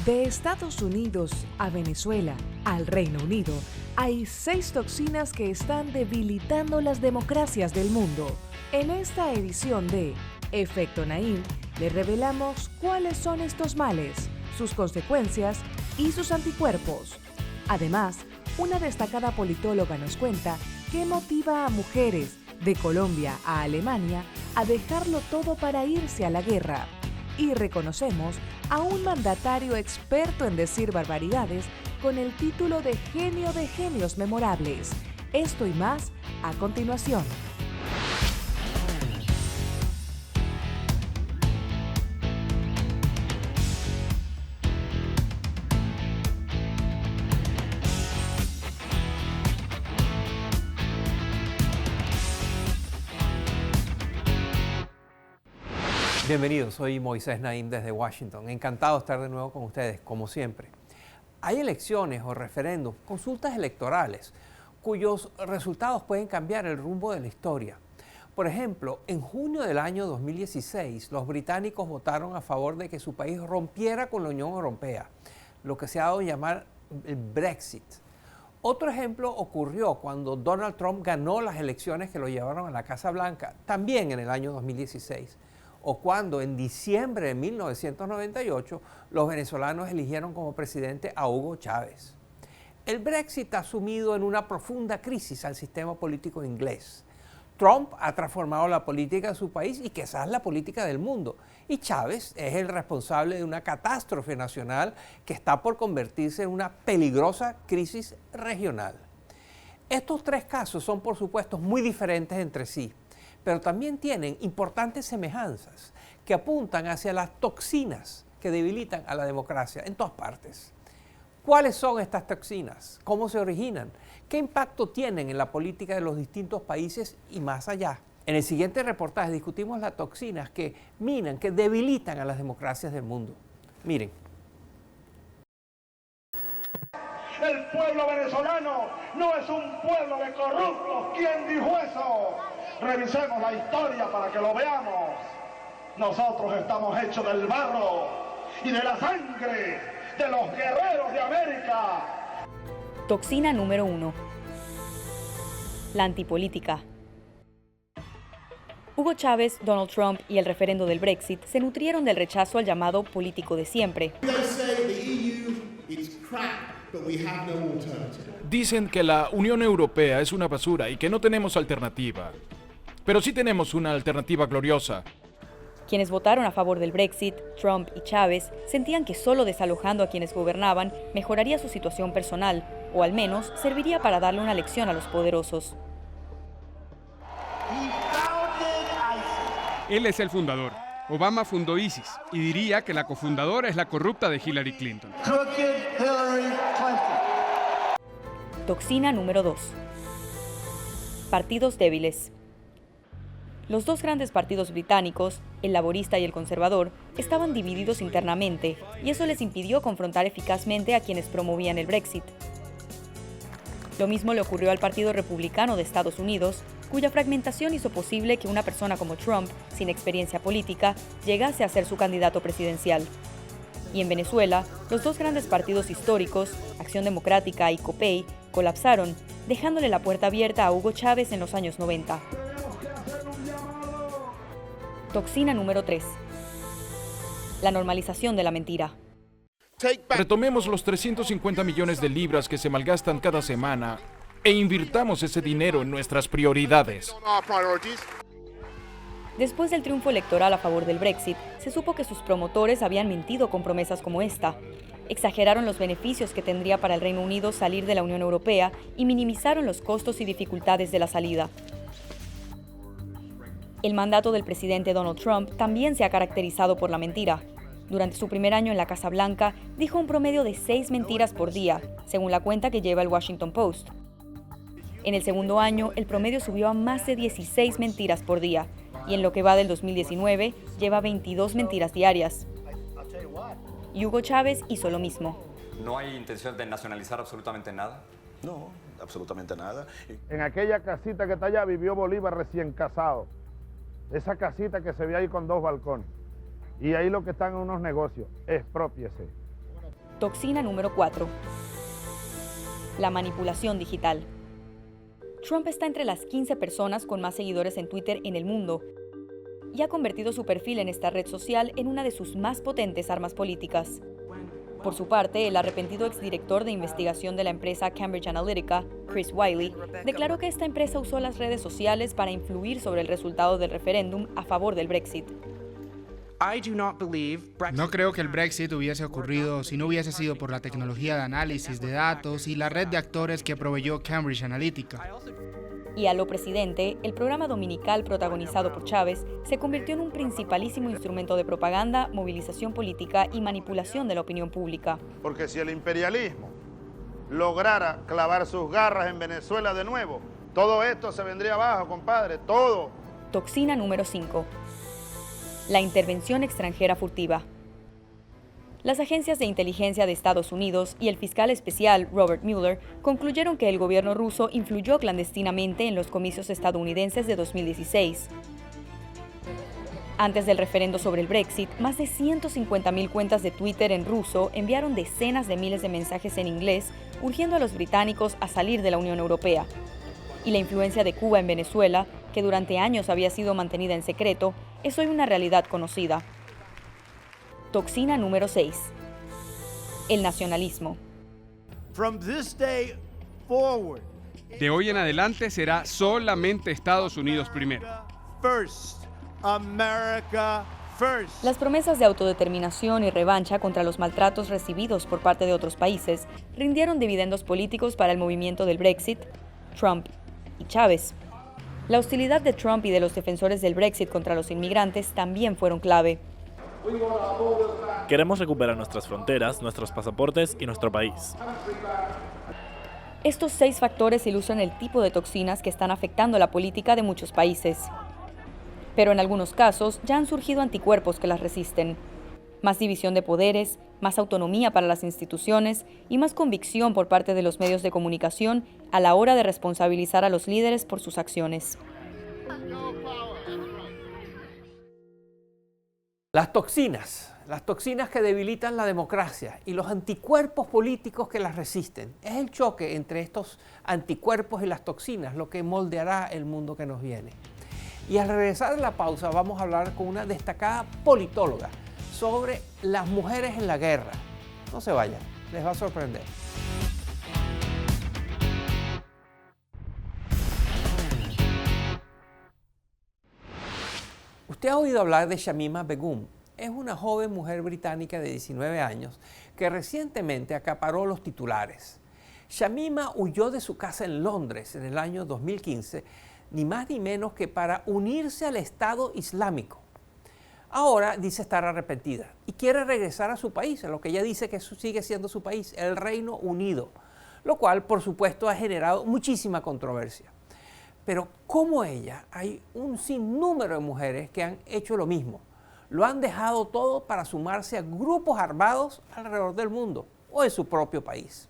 De Estados Unidos a Venezuela, al Reino Unido, hay 6 toxinas que están debilitando las democracias del mundo. En esta edición de Efecto Naim, le revelamos cuáles son estos males, sus consecuencias y sus anticuerpos. Además, una destacada politóloga nos cuenta qué motiva a mujeres de Colombia a Alemania a dejarlo todo para irse a la guerra. Y reconocemos a un mandatario experto en decir barbaridades con el título de genio de genios memorables. Esto y más a continuación. Bienvenidos, soy Moisés Naim desde Washington. Encantado de estar de nuevo con ustedes, como siempre. Hay elecciones o referendos, consultas electorales, cuyos resultados pueden cambiar el rumbo de la historia. Por ejemplo, en junio del año 2016, los británicos votaron a favor de que su país rompiera con la Unión Europea, lo que se ha dado a llamar el Brexit. Otro ejemplo ocurrió cuando Donald Trump ganó las elecciones que lo llevaron a la Casa Blanca, también en el año 2016. O cuando en diciembre de 1998 los venezolanos eligieron como presidente a Hugo Chávez. El Brexit ha sumido en una profunda crisis al sistema político inglés. Trump ha transformado la política de su país y quizás la política del mundo. Y Chávez es el responsable de una catástrofe nacional que está por convertirse en una peligrosa crisis regional. Estos 3 casos son, por supuesto, muy diferentes entre sí, pero también tienen importantes semejanzas que apuntan hacia las toxinas que debilitan a la democracia en todas partes. ¿Cuáles son estas toxinas? ¿Cómo se originan? ¿Qué impacto tienen en la política de los distintos países y más allá? En el siguiente reportaje discutimos las toxinas que minan, que debilitan a las democracias del mundo. Miren. El pueblo venezolano no es un pueblo de corruptos. ¿Quién dijo eso? Revisemos la historia para que lo veamos. Nosotros estamos hechos del barro y de la sangre de los guerreros de América. Toxina número 1. La antipolítica. Hugo Chávez, Donald Trump y el referendo del Brexit se nutrieron del rechazo al llamado político de siempre. Dicen que la Unión Europea es una basura y que no tenemos alternativa. Pero sí tenemos una alternativa gloriosa. Quienes votaron a favor del Brexit, Trump y Chávez, sentían que solo desalojando a quienes gobernaban mejoraría su situación personal, o al menos serviría para darle una lección a los poderosos. Él es el fundador. Obama fundó ISIS y diría que la cofundadora es la corrupta de Hillary Clinton. Toxina número 2. Partidos débiles. Los 2 grandes partidos británicos, el laborista y el conservador, estaban divididos internamente y eso les impidió confrontar eficazmente a quienes promovían el Brexit. Lo mismo le ocurrió al Partido Republicano de Estados Unidos, cuya fragmentación hizo posible que una persona como Trump, sin experiencia política, llegase a ser su candidato presidencial. Y en Venezuela, los 2 grandes partidos históricos, Acción Democrática y COPEI, colapsaron, dejándole la puerta abierta a Hugo Chávez en los años 90. Toxina número 3. La normalización de la mentira. Retomemos los 350 millones de libras que se malgastan cada semana e invirtamos ese dinero en nuestras prioridades. Después del triunfo electoral a favor del Brexit, se supo que sus promotores habían mentido con promesas como esta. Exageraron los beneficios que tendría para el Reino Unido salir de la Unión Europea y minimizaron los costos y dificultades de la salida. El mandato del presidente Donald Trump también se ha caracterizado por la mentira. Durante su primer año en la Casa Blanca, dijo un promedio de 6 mentiras por día, según la cuenta que lleva el Washington Post. En el segundo año, el promedio subió a más de 16 mentiras por día, y en lo que va del 2019, lleva 22 mentiras diarias. Y Hugo Chávez hizo lo mismo. ¿No hay intención de nacionalizar absolutamente nada? No, absolutamente nada. En aquella casita que está allá vivió Bolívar recién casado. Esa casita que se ve ahí con 2 balcones. Y ahí lo que están en unos negocios, exprópiese. Toxina número 4. La manipulación digital. Trump está entre las 15 personas con más seguidores en Twitter en el mundo y ha convertido su perfil en esta red social en una de sus más potentes armas políticas. Por su parte, el arrepentido exdirector de investigación de la empresa Cambridge Analytica, Chris Wylie, declaró que esta empresa usó las redes sociales para influir sobre el resultado del referéndum a favor del Brexit. No creo que el Brexit hubiese ocurrido si no hubiese sido por la tecnología de análisis de datos y la red de actores que proveyó Cambridge Analytica. Y a lo presidente, el programa dominical protagonizado por Chávez se convirtió en un principalísimo instrumento de propaganda, movilización política y manipulación de la opinión pública. Porque si el imperialismo lograra clavar sus garras en Venezuela de nuevo, todo esto se vendría abajo, compadre, todo. Toxina número 5. La intervención extranjera furtiva. Las agencias de inteligencia de Estados Unidos y el fiscal especial Robert Mueller concluyeron que el gobierno ruso influyó clandestinamente en los comicios estadounidenses de 2016. Antes del referendo sobre el Brexit, más de 150.000 cuentas de Twitter en ruso enviaron decenas de miles de mensajes en inglés urgiendo a los británicos a salir de la Unión Europea. Y la influencia de Cuba en Venezuela, que durante años había sido mantenida en secreto, es hoy una realidad conocida. Toxina número 6. El nacionalismo. De hoy en adelante será solamente Estados Unidos primero. Las promesas de autodeterminación y revancha contra los maltratos recibidos por parte de otros países rindieron dividendos políticos para el movimiento del Brexit, Trump y Chávez. La hostilidad de Trump y de los defensores del Brexit contra los inmigrantes también fueron clave. Queremos recuperar nuestras fronteras, nuestros pasaportes y nuestro país. Estos 6 factores ilustran el tipo de toxinas que están afectando la política de muchos países. Pero en algunos casos ya han surgido anticuerpos que las resisten. Más división de poderes, más autonomía para las instituciones y más convicción por parte de los medios de comunicación a la hora de responsabilizar a los líderes por sus acciones. Las toxinas que debilitan la democracia y los anticuerpos políticos que las resisten. Es el choque entre estos anticuerpos y las toxinas lo que moldeará el mundo que nos viene. Y al regresar de la pausa vamos a hablar con una destacada politóloga sobre las mujeres en la guerra. No se vayan, les va a sorprender. Usted ha oído hablar de Shamima Begum. Es una joven mujer británica de 19 años que recientemente acaparó los titulares. Shamima huyó de su casa en Londres en el año 2015, ni más ni menos que para unirse al Estado Islámico. Ahora dice estar arrepentida y quiere regresar a su país, a lo que ella dice que sigue siendo su país, el Reino Unido, lo cual por supuesto ha generado muchísima controversia. Pero como ella, hay un sinnúmero de mujeres que han hecho lo mismo. Lo han dejado todo para sumarse a grupos armados alrededor del mundo o en su propio país.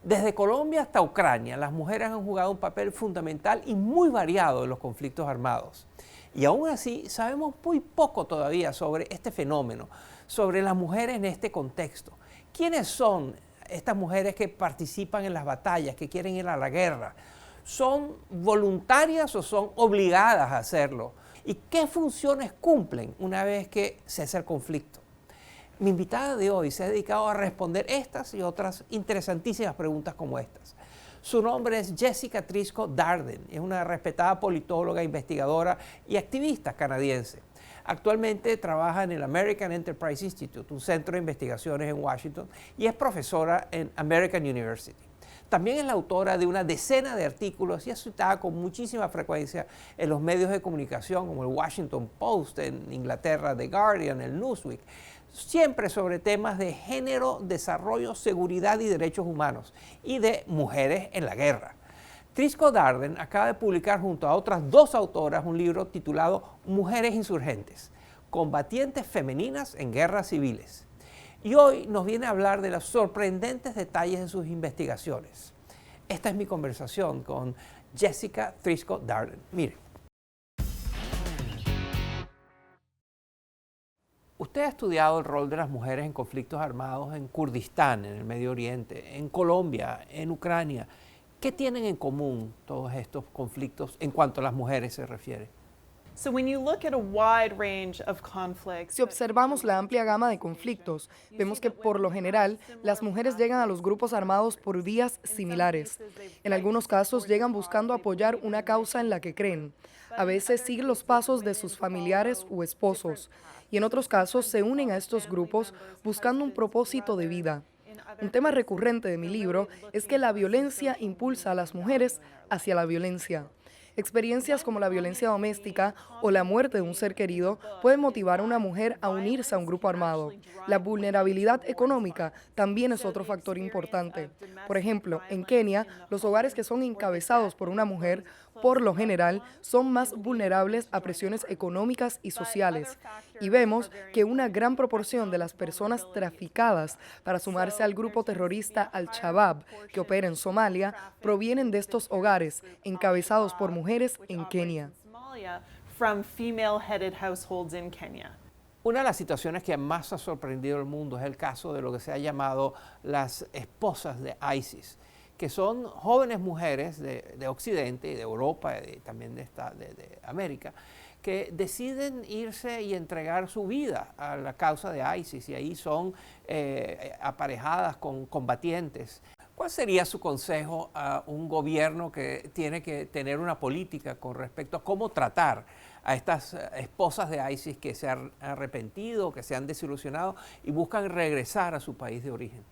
Desde Colombia hasta Ucrania, las mujeres han jugado un papel fundamental y muy variado en los conflictos armados. Y aún así, sabemos muy poco todavía sobre este fenómeno, sobre las mujeres en este contexto. ¿Quiénes son estas mujeres que participan en las batallas, que quieren ir a la guerra? ¿Son voluntarias o son obligadas a hacerlo? ¿Y qué funciones cumplen una vez que cesa el conflicto? Mi invitada de hoy se ha dedicado a responder estas y otras interesantísimas preguntas como estas. Su nombre es Jessica Trisco Darden, es una respetada politóloga, investigadora y activista canadiense. Actualmente trabaja en el American Enterprise Institute, un centro de investigaciones en Washington, y es profesora en American University. También es la autora de una decena de artículos y es citada con muchísima frecuencia en los medios de comunicación como el Washington Post, en Inglaterra, The Guardian, el Newsweek, siempre sobre temas de género, desarrollo, seguridad y derechos humanos, y de mujeres en la guerra. Trisco Darden acaba de publicar junto a otras 2 autoras un libro titulado Mujeres Insurgentes, combatientes femeninas en guerras civiles. Y hoy nos viene a hablar de los sorprendentes detalles de sus investigaciones. Esta es mi conversación con Jessica Trisco Darden. Mire. Usted ha estudiado el rol de las mujeres en conflictos armados en Kurdistán, en el Medio Oriente, en Colombia, en Ucrania. ¿Qué tienen en común todos estos conflictos en cuanto a las mujeres se refiere? Si observamos la amplia gama de conflictos, vemos que por lo general las mujeres llegan a los grupos armados por vías similares. En algunos casos llegan buscando apoyar una causa en la que creen. A veces siguen los pasos de sus familiares u esposos. Y en otros casos se unen a estos grupos buscando un propósito de vida. Un tema recurrente de mi libro es que la violencia impulsa a las mujeres hacia la violencia. Experiencias como la violencia doméstica o la muerte de un ser querido pueden motivar a una mujer a unirse a un grupo armado. La vulnerabilidad económica también es otro factor importante. Por ejemplo, en Kenia, los hogares que son encabezados por una mujer, por lo general, son más vulnerables a presiones económicas y sociales. Y vemos que una gran proporción de las personas traficadas para sumarse al grupo terrorista Al-Shabaab, que opera en Somalia, provienen de estos hogares, encabezados por mujeres en Kenia. Una de las situaciones que más ha sorprendido al mundo es el caso de lo que se ha llamado las esposas de ISIS, que son jóvenes mujeres de Occidente y de Europa y también de América, que deciden irse y entregar su vida a la causa de ISIS y ahí son aparejadas con combatientes. ¿Cuál sería su consejo a un gobierno que tiene que tener una política con respecto a cómo tratar a estas esposas de ISIS que se han arrepentido, que se han desilusionado y buscan regresar a su país de origen?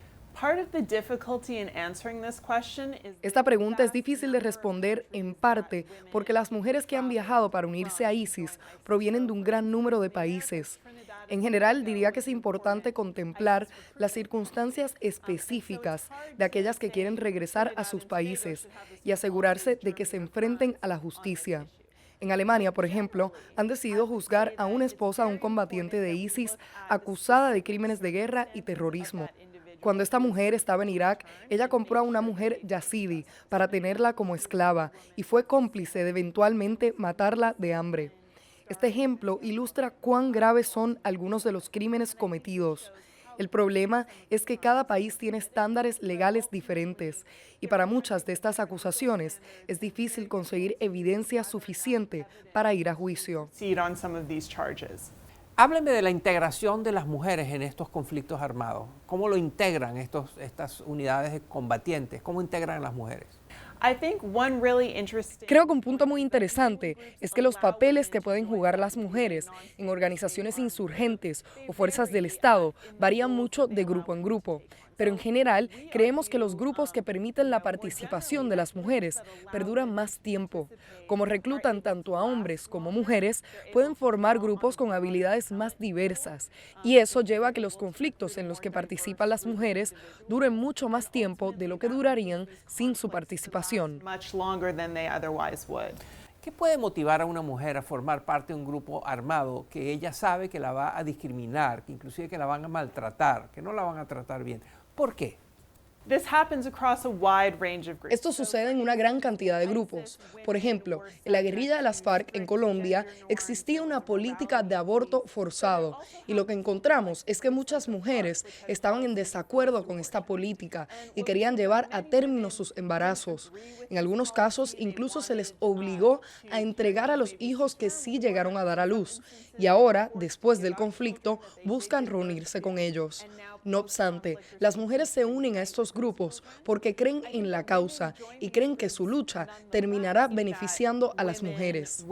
Esta pregunta es difícil de responder en parte porque las mujeres que han viajado para unirse a ISIS provienen de un gran número de países. En general, diría que es importante contemplar las circunstancias específicas de aquellas que quieren regresar a sus países y asegurarse de que se enfrenten a la justicia. En Alemania, por ejemplo, han decidido juzgar a una esposa de un combatiente de ISIS acusada de crímenes de guerra y terrorismo. Cuando esta mujer estaba en Irak, ella compró a una mujer yazidi para tenerla como esclava y fue cómplice de eventualmente matarla de hambre. Este ejemplo ilustra cuán graves son algunos de los crímenes cometidos. El problema es que cada país tiene estándares legales diferentes y para muchas de estas acusaciones es difícil conseguir evidencia suficiente para ir a juicio. Hábleme de la integración de las mujeres en estos conflictos armados. ¿Cómo lo integran estas unidades combatientes? ¿Cómo integran a las mujeres? Creo que un punto muy interesante es que los papeles que pueden jugar las mujeres en organizaciones insurgentes o fuerzas del Estado varían mucho de grupo en grupo. Pero en general, creemos que los grupos que permiten la participación de las mujeres perduran más tiempo. Como reclutan tanto a hombres como mujeres, pueden formar grupos con habilidades más diversas. Y eso lleva a que los conflictos en los que participan las mujeres duren mucho más tiempo de lo que durarían sin su participación. ¿Qué puede motivar a una mujer a formar parte de un grupo armado que ella sabe que la va a discriminar, que inclusive que la van a maltratar, que no la van a tratar bien? ¿Por qué? Esto sucede en una gran cantidad de grupos. Por ejemplo, en la guerrilla de las FARC en Colombia existía una política de aborto forzado y lo que encontramos es que muchas mujeres estaban en desacuerdo con esta política y querían llevar a término sus embarazos. En algunos casos incluso se les obligó a entregar a los hijos que sí llegaron a dar a luz y ahora, después del conflicto, buscan reunirse con ellos. No obstante, las mujeres se unen a estos grupos porque creen en la causa y creen que su lucha terminará beneficiando a las mujeres.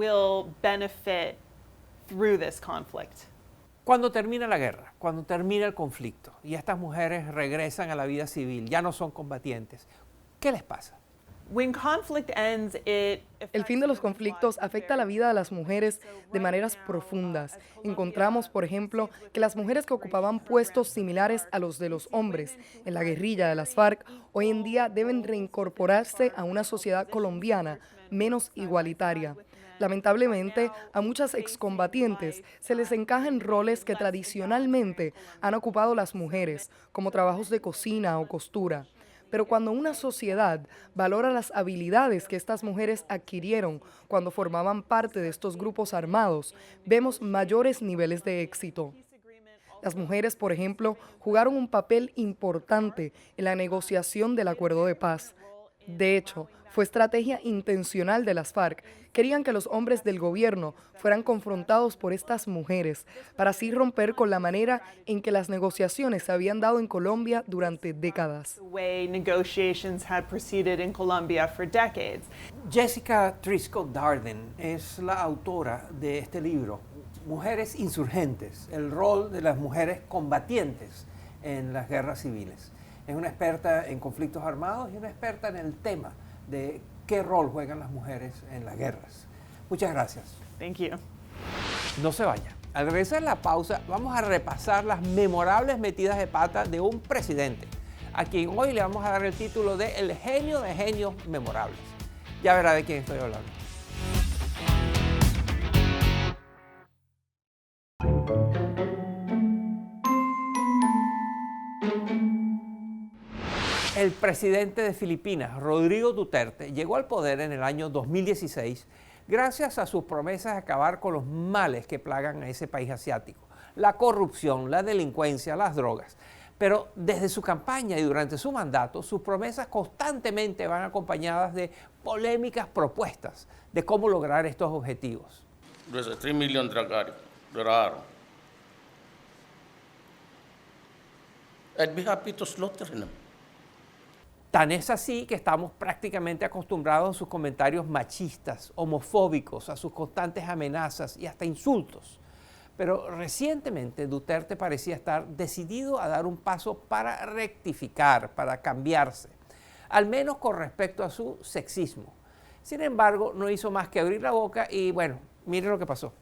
Cuando termina la guerra, cuando termina el conflicto y estas mujeres regresan a la vida civil, ya no son combatientes, ¿qué les pasa? El fin de los conflictos afecta la vida de las mujeres de maneras profundas. Encontramos, por ejemplo, que las mujeres que ocupaban puestos similares a los de los hombres en la guerrilla de las FARC hoy en día deben reincorporarse a una sociedad colombiana menos igualitaria. Lamentablemente, a muchas excombatientes se les encajan roles que tradicionalmente han ocupado las mujeres, como trabajos de cocina o costura. Pero cuando una sociedad valora las habilidades que estas mujeres adquirieron cuando formaban parte de estos grupos armados, vemos mayores niveles de éxito. Las mujeres, por ejemplo, jugaron un papel importante en la negociación del acuerdo de paz. De hecho, fue estrategia intencional de las FARC. Querían que los hombres del gobierno fueran confrontados por estas mujeres, para así romper con la manera en que las negociaciones se habían dado en Colombia durante décadas. Jessica Driscoll Darden es la autora de este libro, Mujeres Insurgentes, el rol de las mujeres combatientes en las guerras civiles. Es una experta en conflictos armados y una experta en el tema de qué rol juegan las mujeres en las guerras. Muchas gracias. Thank you. No se vaya. Al regresar de la pausa, vamos a repasar las memorables metidas de pata de un presidente, a quien hoy le vamos a dar el título de El genio de genios memorables. Ya verá de quién estoy hablando. El presidente de Filipinas, Rodrigo Duterte, llegó al poder en el año 2016 gracias a sus promesas de acabar con los males que plagan a ese país asiático: la corrupción, la delincuencia, las drogas. Pero desde su campaña y durante su mandato, sus promesas constantemente van acompañadas de polémicas propuestas de cómo lograr estos objetivos. There's a 3 million drug addicts. I'd be happy to slaughter them. Tan es así que estamos prácticamente acostumbrados a sus comentarios machistas, homofóbicos, a sus constantes amenazas y hasta insultos. Pero recientemente Duterte parecía estar decidido a dar un paso para rectificar, para cambiarse, al menos con respecto a su sexismo. Sin embargo, no hizo más que abrir la boca y bueno, miren lo que pasó.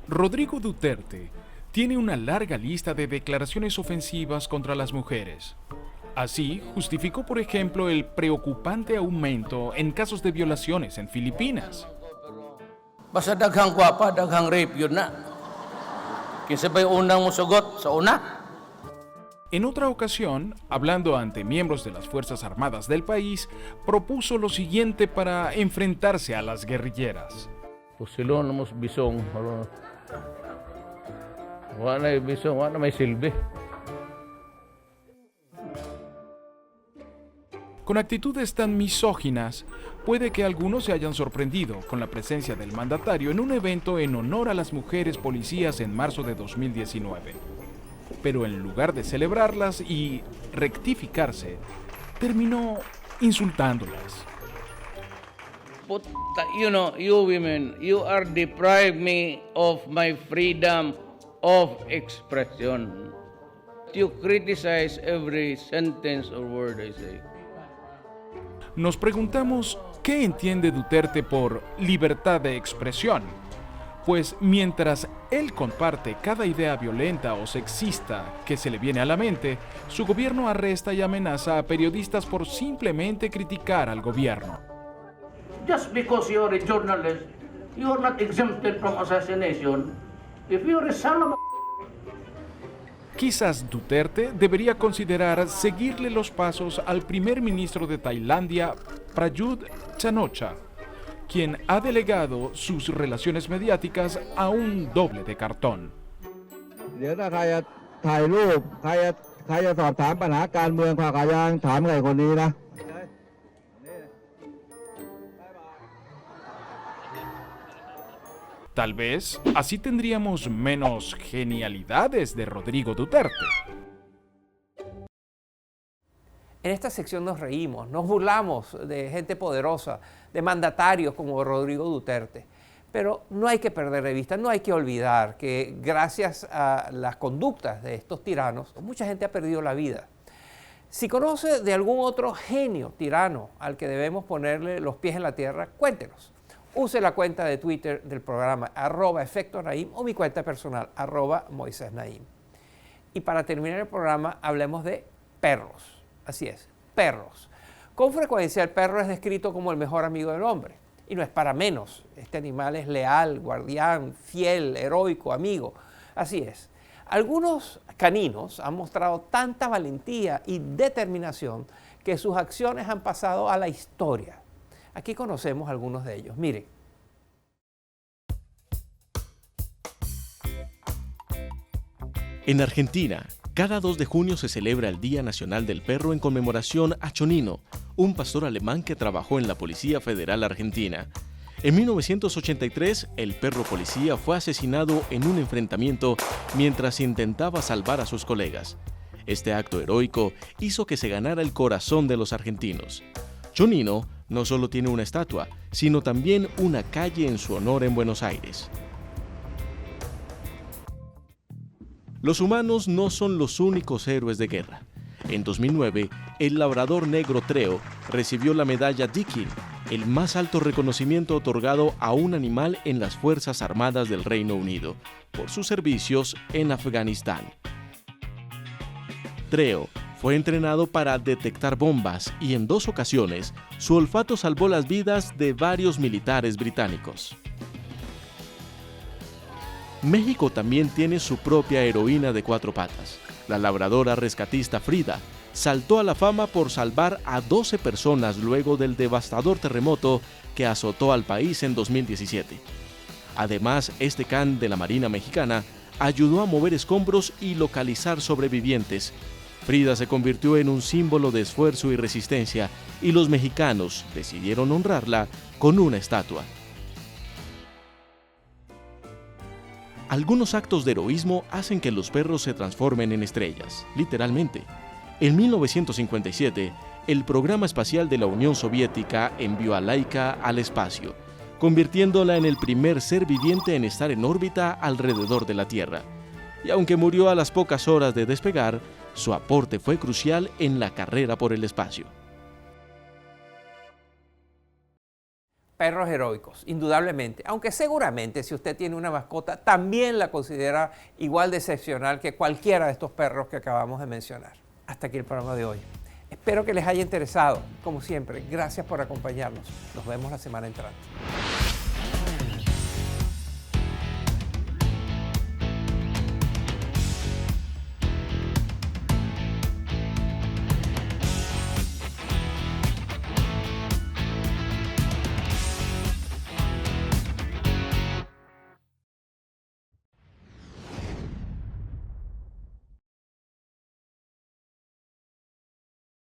Rodrigo Duterte tiene una larga lista de declaraciones ofensivas contra las mujeres. Así, justificó, por ejemplo, el preocupante aumento en casos de violaciones en Filipinas. Basta daghang gwapa, daghang rape yun na. Kinsa ba'y unang musugot sa una? En otra ocasión, hablando ante miembros de las Fuerzas Armadas del país, propuso lo siguiente para enfrentarse a las guerrilleras. Pues sila na mos bisong, wala bisong, wala may silbi. Con actitudes tan misóginas, puede que algunos se hayan sorprendido con la presencia del mandatario en un evento en honor a las mujeres policías en marzo de 2019. Pero en lugar de celebrarlas y rectificarse, terminó insultándolas. You women, you are depriving me of my freedom of expression. You criticize every sentence or word I say. Nos preguntamos qué entiende Duterte por libertad de expresión, pues mientras él comparte cada idea violenta o sexista que se le viene a la mente, su gobierno arresta y amenaza a periodistas por simplemente criticar al gobierno. Just because you are a journalist, you are not exempted from assassination. If you are a son of a... Quizás Duterte debería considerar seguirle los pasos al primer ministro de Tailandia, Prayut Chan-o-cha, quien ha delegado sus relaciones mediáticas a un doble de cartón. Tal vez así tendríamos menos genialidades de Rodrigo Duterte. En esta sección nos reímos, nos burlamos de gente poderosa, de mandatarios como Rodrigo Duterte. Pero no hay que perder de vista, no hay que olvidar que gracias a las conductas de estos tiranos, mucha gente ha perdido la vida. Si conoce de algún otro genio tirano al que debemos ponerle los pies en la tierra, cuéntenos. Use la cuenta de Twitter del programa @EfectoNaim o mi cuenta personal @MoisésNaim. Y para terminar el programa hablemos de perros. Así es, perros. Con frecuencia el perro es descrito como el mejor amigo del hombre. Y no es para menos. Este animal es leal, guardián, fiel, heroico, amigo. Así es. Algunos caninos han mostrado tanta valentía y determinación que sus acciones han pasado a la historia. Aquí conocemos algunos de ellos. Miren. En Argentina, cada 2 de junio se celebra el Día Nacional del Perro en conmemoración a Chonino, un pastor alemán que trabajó en la Policía Federal Argentina. En 1983, el perro policía fue asesinado en un enfrentamiento mientras intentaba salvar a sus colegas. Este acto heroico hizo que se ganara el corazón de los argentinos. Chonino no solo tiene una estatua, sino también una calle en su honor en Buenos Aires. Los humanos no son los únicos héroes de guerra. En 2009, el labrador negro Treo recibió la medalla Dickin, el más alto reconocimiento otorgado a un animal en las Fuerzas Armadas del Reino Unido, por sus servicios en Afganistán. Treo fue entrenado para detectar bombas y en 2 ocasiones su olfato salvó las vidas de varios militares británicos. México también tiene su propia heroína de 4 patas. La labradora rescatista Frida saltó a la fama por salvar a 12 personas luego del devastador terremoto que azotó al país en 2017. Además, este can de la Marina Mexicana ayudó a mover escombros y localizar sobrevivientes. Frida se convirtió en un símbolo de esfuerzo y resistencia, y los mexicanos decidieron honrarla con una estatua. Algunos actos de heroísmo hacen que los perros se transformen en estrellas, literalmente. En 1957, el programa espacial de la Unión Soviética envió a Laika al espacio, convirtiéndola en el primer ser viviente en estar en órbita alrededor de la Tierra. Y aunque murió a las pocas horas de despegar, su aporte fue crucial en la carrera por el espacio. Perros heroicos, indudablemente, aunque seguramente si usted tiene una mascota también la considera igual de excepcional que cualquiera de estos perros que acabamos de mencionar. Hasta aquí el programa de hoy. Espero que les haya interesado. Como siempre, gracias por acompañarnos. Nos vemos la semana entrante.